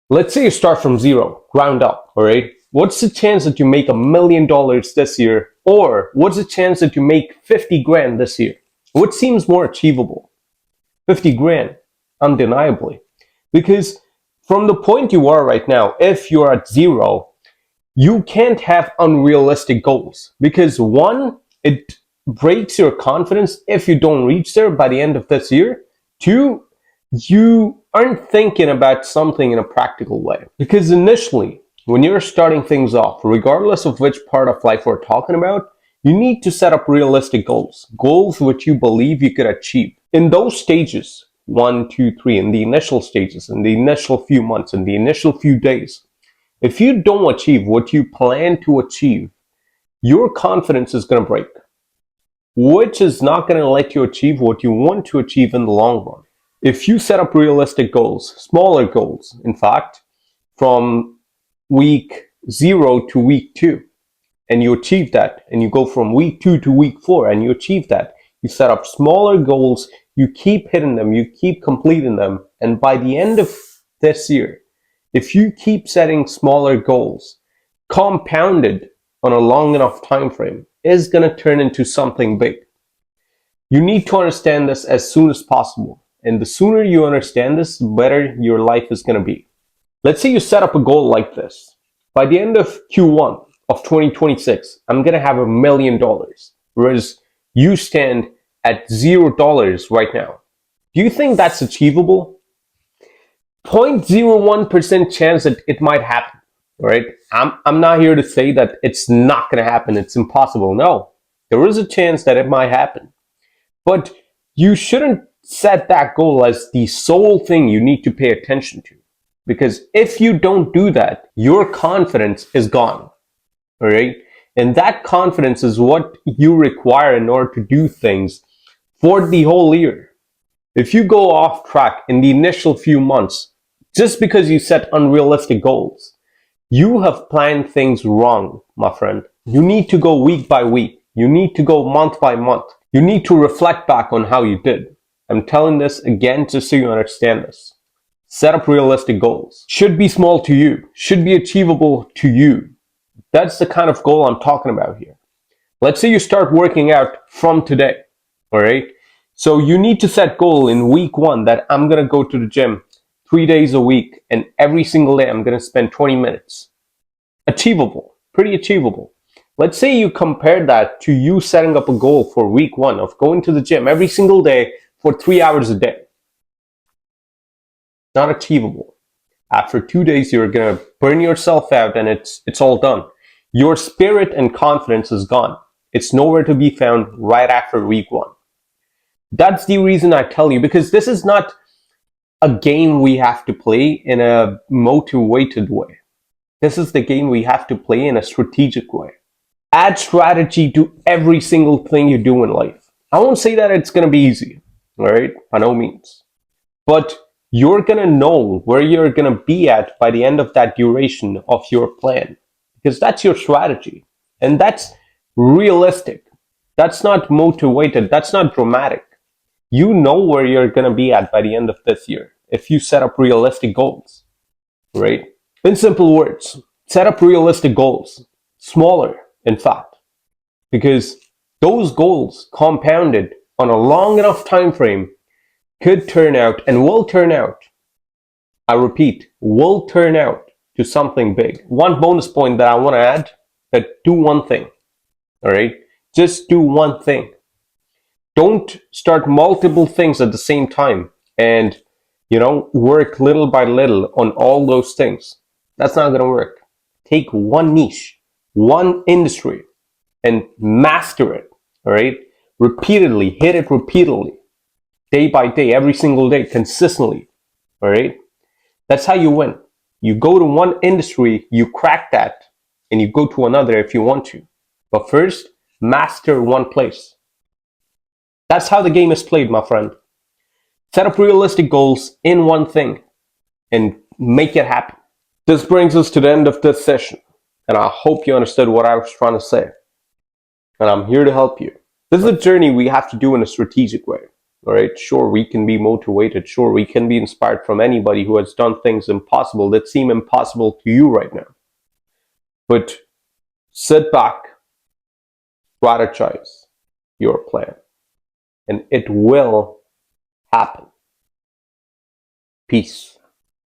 Let's say you start from zero, ground up, all right? What's the chance that you make $1,000,000 this year? Or what's the chance that you make 50 grand this year? What seems more achievable? 50 grand, undeniably. Because from the point you are right now, if you're at zero, you can't have unrealistic goals. Because one, it breaks your confidence if you don't reach there by the end of this year. Two, you aren't thinking about something in a practical way. Because initially, when you're starting things off, regardless of which part of life we're talking about, you need to set up realistic goals, goals which you believe you could achieve. In those stages, 1, 2, 3, in the initial stages, in the initial few months, in the initial few days, if you don't achieve what you plan to achieve, your confidence is going to break, which is not going to let you achieve what you want to achieve in the long run. If you set up realistic goals, smaller goals, in fact, from week 0 to week 2, and you achieve that, and you go from week 2 to week 4, and you achieve that, you set up smaller goals, you keep hitting them, you keep completing them, and by the end of this year, if you keep setting smaller goals, compounded on a long enough time frame, is going to turn into something big. You need to understand this as soon as possible. And the sooner you understand this, the better your life is going to be. Let's say you set up a goal like this. By the end of Q1 of 2026, I'm going to have $1,000,000, whereas you stand at $0 right now. Do you think that's achievable? 0.01% chance that it might happen, right? I'm not here to say that it's not going to happen. It's impossible. No, there is a chance that it might happen. But you shouldn't set that goal as the sole thing you need to pay attention to. Because if you don't do that, your confidence is gone, all right? And that confidence is what you require in order to do things for the whole year. If you go off track in the initial few months, just because you set unrealistic goals, you have planned things wrong, my friend. You need to go week by week. You need to go month by month. You need to reflect back on how you did. I'm telling this again just so you understand this. Set up realistic goals. Should be small to you. Should be achievable to you. That's the kind of goal I'm talking about here. Let's say you start working out from today, all right? So you need to set goal in week 1 that I'm going to go to the gym 3 days a week, and every single day I'm going to spend 20 minutes. Achievable, pretty achievable. Let's say you compare that to you setting up a goal for week 1 of going to the gym every single day for 3 hours a day. Not achievable. After 2 days, you're going to burn yourself out and it's all done. Your spirit and confidence is gone. It's nowhere to be found right after week 1. That's the reason I tell you, because this is not a game we have to play in a motivated way. This is the game we have to play in a strategic way. Add strategy to every single thing you do in life. I won't say that it's going to be easy, all right? By no means. But you're going to know where you're going to be at by the end of that duration of your plan, because that's your strategy. And that's realistic. That's not motivated. That's not dramatic. You know where you're going to be at by the end of this year if you set up realistic goals, right? In simple words, set up realistic goals. Smaller, in fact, because those goals compounded on a long enough time frame could turn out and will turn out, I repeat, will turn out to something big. One bonus point that I want to add, that do one thing, all right? Just do one thing. Don't start multiple things at the same time and, work little by little on all those things. That's not going to work. Take one niche, one industry, and master it, all right? Repeatedly, hit it repeatedly, day by day, every single day, consistently, all right? That's how you win. You go to one industry, you crack that, and you go to another if you want to. But first, master one place. That's how the game is played, my friend. Set up realistic goals in one thing and make it happen. This brings us to the end of this session, and I hope you understood what I was trying to say. And I'm here to help you. This is a journey we have to do in a strategic way, All right, sure, we can be motivated. Sure, we can be inspired from anybody who has done things impossible that seem impossible to you right now. But sit back, strategize your plan, and it will happen. Peace.